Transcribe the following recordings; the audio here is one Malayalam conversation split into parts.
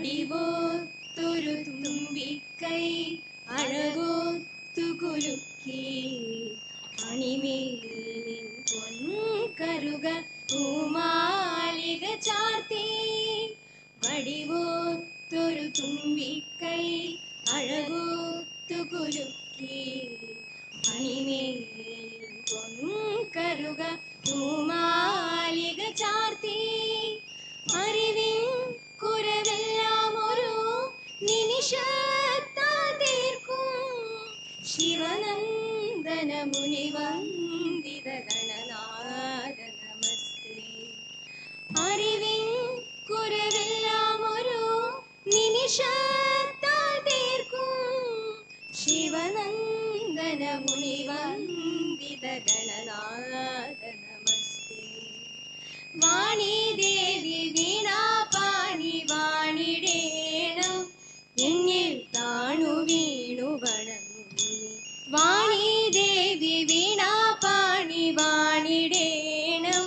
വടിവോത്തൊരു തുമ്പിക്കൈ അഴകോത്തു കുലുക്കി അണിമേലിൻ പൊൻകരുക പൂമാലിക ചാർത്തി വടിവോത്തൊരു തുമ്പിക്കൈ അഴകോത്തു കുലുക്കി അണിമേലിൻ പൊൻകരുക പൂമാലിക ചാർത്തി അറിവിൻ കുരവെല്ലാം ഒരു നിമിഷത്താൽ തീർക്കും ശിവനന്ദന മുനിവന്ദിത ഗണനാഥ നമസ്തേ. അറിവിൻ കുരവെല്ലാം ഒരു നിമിഷത്താൽ തീർക്കും ശിവനന്ദന മുനിവന്ദിത ഗണനാഥ നമസ്തേ. വാണി ദേവി വീണാപാണി വാണിടേണം എന്നിൽ താണു വീണു വണങ്ങുന്നു. വാണി ദേവി വീണാപാണി വാണിടേണം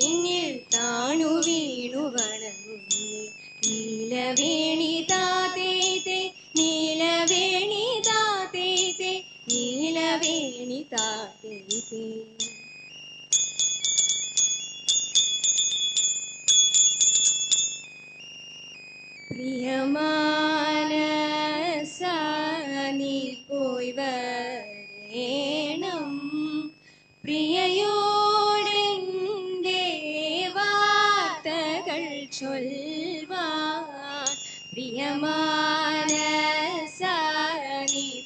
എന്നിൽ താണു വീണു വണങ്ങുന്നു. നീലവേണി താതേ നീലവേണി താതേ നീലവേണി താതേ. പ്രിയമാനസാനി പോയി വരേണം പ്രിയയോടെന്റെ വാർത്തകൾ ചൊൽവാൻ. പ്രിയമാനസാനി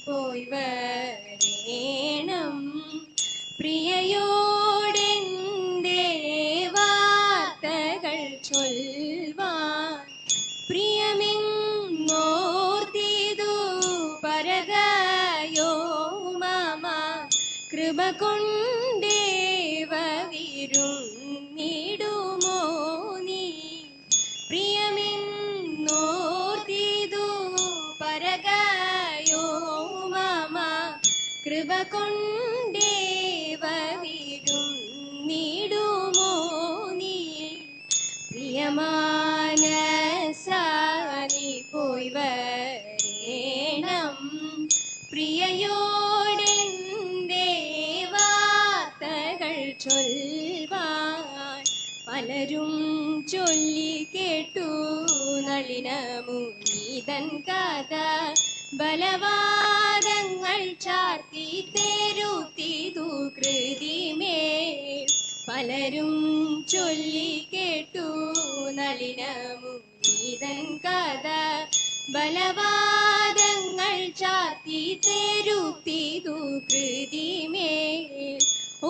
പോയി വരേണം പ്രിയയോടെന്റെ വാർത്തകൾ ചൊൽവാൻ. പ്രിയമെന്നോർത്തിതു പരകയോ മമ കൃപ കൊണ്ടേവ വിരുന്നിടുമോ നീ. പ്രിയമെന്നോർത്തിതു പരകയോ മമ കൃപ കൊണ്ടേവ വിരുന്നിടുമോ നീ. പ്രിയമാനസാനി പോയി വരേണം പ്രിയയോടെന്റെ വാർത്തകൾ ചൊൽവാൻ. പലരും ചൊല്ലിക്കേട്ടു നളിനമുനീതൻ കഥ ബലവാദങ്ങൾ ചാർത്തി തെരുത്തിതു കൃതിമേൽ. പലരും ചൊല്ലിക്കേട്ടു നളിനമുനീതൻ കഥ ബലവാദങ്ങൾ ചാർത്തി തെരുത്തിതു കൃതിമേൽ.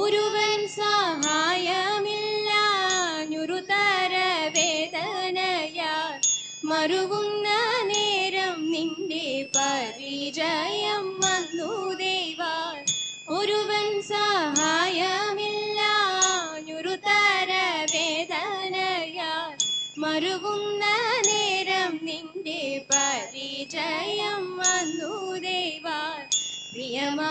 ഒരുവൻ സഹായമില്ലാഞ്ഞുരുതര വേദനയാൽ മറുകുന്ന നേരം നിന്റെ പരിചയം വന്നു ദേവാൻ. ഒരുവൻ സഹായമില്ലാഞ്ഞുരുതര വേദനയാൽ മറുകുന്ന നേരം നിന്റെ പരിചയം വന്നു ദേവാൻ. പ്രിയമാനസാനി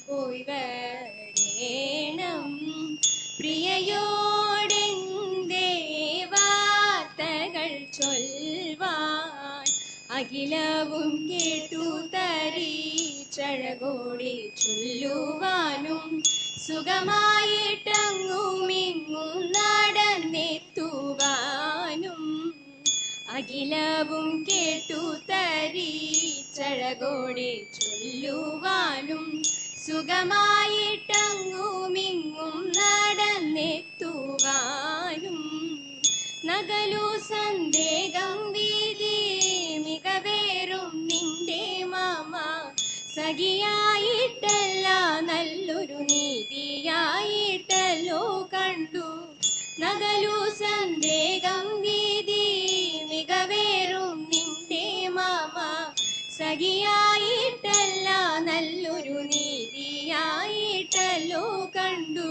പോയി വരേണം പ്രിയയോടെന്റെ വാർത്തകൾ ചൊൽവാൻ. അഖിലവും കേട്ടു തരീച്ചഴകോടെ ചൊല്ലുവാനും സുഖമായിട്ടങ്ങുമിങ്ങും നടന്നെത്തുവാനും. അഖിലവും കേട്ടു തരീച്ചഴകോടെ ചൊല്ലുവാനും സുഖമായിട്ടങ്ങുമിങ്ങും നടന്നെത്തുവാനും. നകലു സന്ദേഹം വീതി മികവേറും നിന്റെ മാമ സഖിയായിട്ടല്ല നല്ലൊരു നീതിയായിട്ടല്ലോ കണ്ടു. നകലു സന്ദേഹം വീതി മികവേറും നിന്റെ മാമ സഖിയായിട്ടല്ല നല്ലൊരു നീതിയായിട്ടല്ലോ കണ്ടു.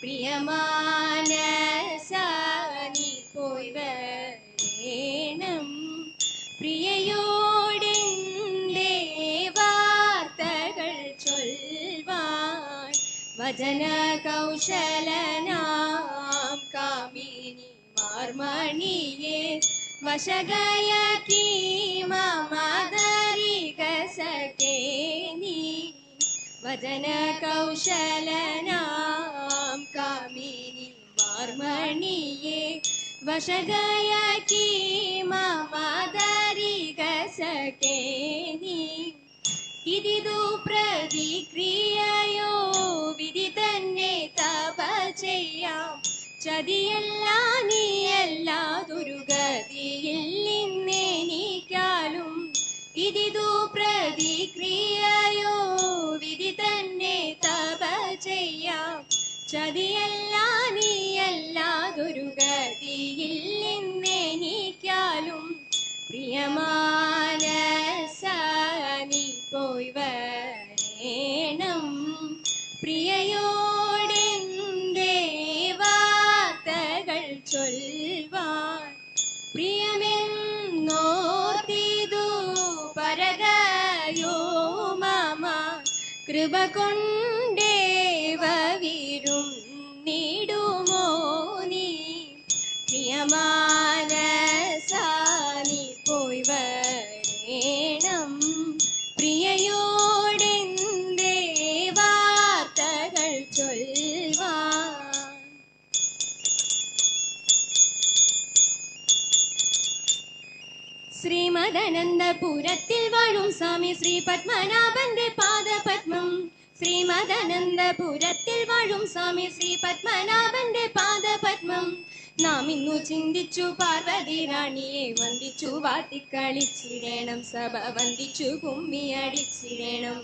പ്രിയമാനസാനി പോയി വരേണം പ്രിയയോടെന്റെ വാർത്തകൾ ചൊൽവാൻ. വചന കൗശലനാം കാമിനി മാർ മാർമണിയെ വശഗയാക്കി മമദരികസകേ നീ വചന കൗശലനാം കാമിനി മാർമണിയെ വശഗയാക്കി മമദരികസകേ നീ ഇതിതു പ്രതിക്രിയയോ വിധി തന്നെ തപ ചെയ്യാം ചതിയല്ല നീയല്ലാതൊരു ഗതിയിൽ നിന്നെനിക്കാലും ഇതിതു പ്രതിക്രിയയോ വിധി തന്നെ തപ ചെയ്യാം ചതിയല്ല നീയല്ലാതൊരു ഗതിയിൽ നിന്നെനിക്കാലും പ്രിയമാനസാനി പോയി വരേണം പ്രിയയോടെന്തേ വാർത്തകൾ ചൊൽവാൻ പ്രിയമെന്നോർത്തിതു പരകയോ മമ കൃപ കൊണ്ടേവ വീരും നീടുമോ നീ പ്രിയമാനസാനി പോയി വരേണം പ്രിയയോടെന്തേ വാർത്തകൾ ചൊൽവാൻ ശ്രീമദനന്ദപുരത്തിൽ വാഴും സ്വാമി ശ്രീ പത്മനാഭന്റെ പാദപത്മം ശ്രീമദനന്ദപുരത്തിൽ വാഴും സ്വാമി ശ്രീ പത്മനാഭന്റെ പാദപത്മം നാം ഇന്നു ചിന്തിച്ചു പാർവതി റാണിയെ വന്ദിച്ചു വാട്ടിക്കളിച്ചിടേണം സഭ വന്ദിച്ചു കുമ്മിയടിച്ചിടേണം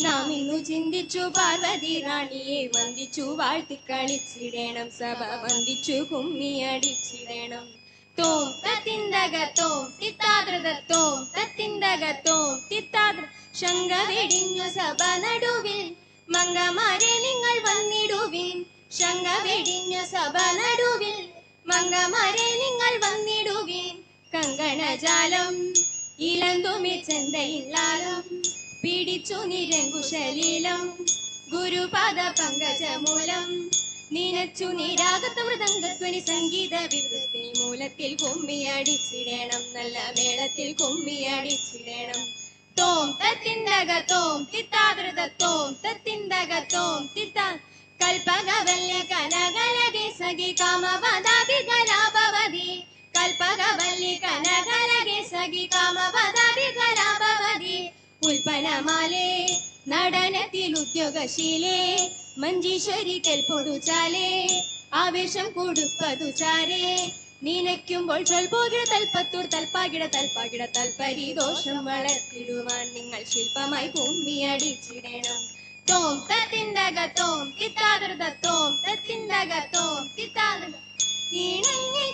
നാം ഇന്നു ചിന്തിച്ചു പാർവതി റാണിയെ വന്ദിച്ചു വാഴ്ത്തിക്കളിച്ചിടേണം സഭ വന്ദിച്ചു കുമ്മിയടിച്ചിടേണം തോം തത്തിന്തകത്തോം തിത്താദ്രതത്തോം തത്തിന്തകത്തോം തിത്താദ്ര ശങ്ക വെടിഞ്ഞു സഭ നടുവിൽ മംഗമാരെ നിങ്ങൾ വന്നിടുവിൻ ശങ്ക വെടിഞ്ഞു സഭ നടുവിൽ മംഗമാരെ നിങ്ങൾ വന്നിടുവിൻ കങ്കണജാലം ഇലന്തുമി ചെന്തയില്ലാലം പിടിച്ചു നിരങ്കുശലീലം ഗുരുപാദ പങ്കജമൂലം നീനച്ചു നീരാഗത മൃദംഗധ്വനി സംഗീത വിവൃത്തി മൂലത്തിൽ കുമ്മിയടിച്ചിടേണം നല്ല മേളത്തിൽ കുമ്മിയടിച്ചിടേണം തോം തത്തിന്തകത്തോം തിത്താദ്രതത്തോം തത്തിന്തകത്തോം തിത്താ കൽപകവല്യ കനകലകെ സഖി കാമപദാഭികലാഭവതി കൽപകവല്യ കനകലകെ സഖി കാമപദാഭികലാഭവതി ഉൽപ്പന്നമാലേ നടനത്തിൽ ഉദ്യോഗശീലേ മഞ്ജീശ്വരി കൽപ്പൊടുചാലേ ആവേശം കൊടുപ്പതു ചാരേ നീനയ്ക്കുമ്പോൾ ചൊൽപോകിട തൽപ്പത്തൂർ തൽപ്പാകിട തൽപ്പാകിട തൽപരി ദോഷം വളർത്തിടുവാൻ നിങ്ങൾ ശില്പമായി കുമ്മിയടിച്ചിടേണം തോം തത്തിന്തകത്തോം തിത്താദ്രതത്തോം തത്തിന്തകത്തോം തിത്താദ്ര ഇണങ്ങി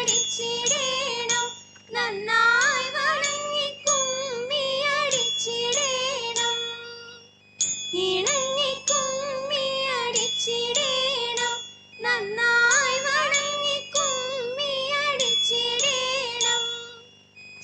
കുമ്മിയടിച്ചിടേണം നന്നായി വണങ്ങി കുമ്മിയടിച്ചിടേണം ഇണങ്ങി കുമ്മിയടിച്ചിടേണം നന്നായി വണങ്ങി കുമ്മിയടിച്ചിടേണം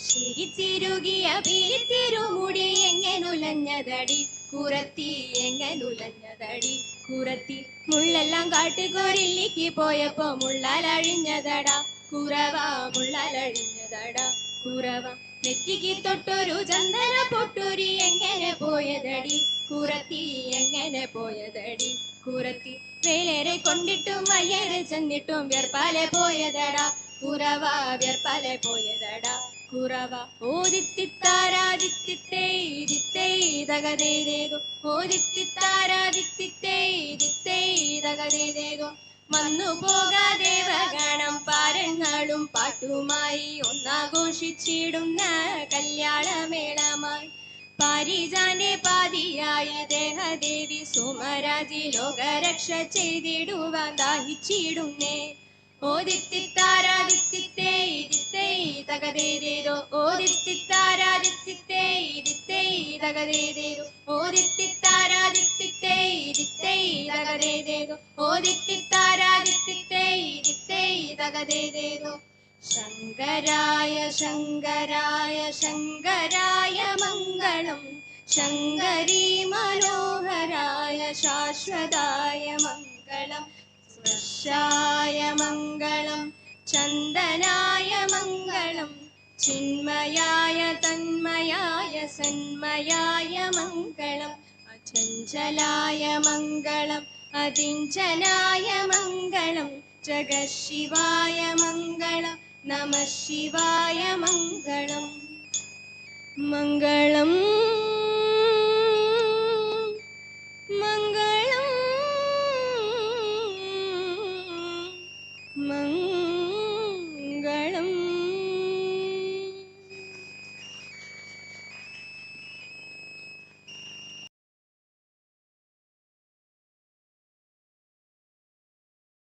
ശരിത്തിരുകിയ പിരിത്തിരുമുടി എങ്ങനുലഞ്ഞതടി കുറത്തി എങ്ങനുലഞ്ഞതടി കുറത്തി മുള്ളെല്ലാം കാട്ടുകോരില്ലിക്ക് പോയപ്പോ മുള്ളാലഴിഞ്ഞതടാ കുറവ മുള്ളാലഴിഞ്ഞതടാ കുറവ നെറ്റിക്ക് തൊട്ടൊരു ചന്ദന പൊട്ടൂരി എങ്ങനെ പോയതടി കുറത്തി എങ്ങനെ പോയതടി കുറത്തി വേലേറെ കൊണ്ടിട്ടും വയ്യേറെ ചെന്നിട്ടും വ്യർപ്പാലെ പോയതടാ കുറവ വ്യർപ്പാലെ പോയതടാ കുറവ ഓദിത്തിത്താരാദിത്തിത്തേ ദിത്തേ തകതേതേതോ ഓദിത്തിത്താരാദിത്തിത്തേ ദിത്തേ തകതേതേതോ വന്നു പോകാദേവഗണം പാരങ്ങളും പാട്ടുമായി ഒന്നാഘോഷിച്ചിടുന്ന കല്യാണമേളമായി പാരിജാന്റെ പാതിയായ ദേഹദേവി സുമരാജി ലോകരക്ഷ ചെയ്തിടുവാൻ ദാഹിച്ചിടുന്നേ ഓദിത്തിത്താരാദിത്തിത്തേ ദിത്തേ തകതേതേതോ ഓദിത്തിത്താരാദിത്തിത്തേ ദിത്തേ തകതേതേതോ ഓദിത്തിത്താരാദിത്തിത്തേ ദിത്തേ തകതേതേതോ ഓദിത്തിത്താരാദിത്തിത്തേ ദിത്തേ തകതേതേതോ ശങ്കരായ ശങ്കരായ ശങ്കരായ മംഗളം ശങ്കരീ മനോഹരായ ശാശ്വതായ മംഗളം സ്പർശായ മംഗളം ചന്ദനായ മംഗളം ചിന്മയായ തന്മയായ സന്മയായ മംഗളം അചഞ്ചലായ മംഗളം അതിഞ്ചനായ മംഗളം ജഗശിവായ മംഗളം നമഃ ശിവായ മംഗളം. മംഗളം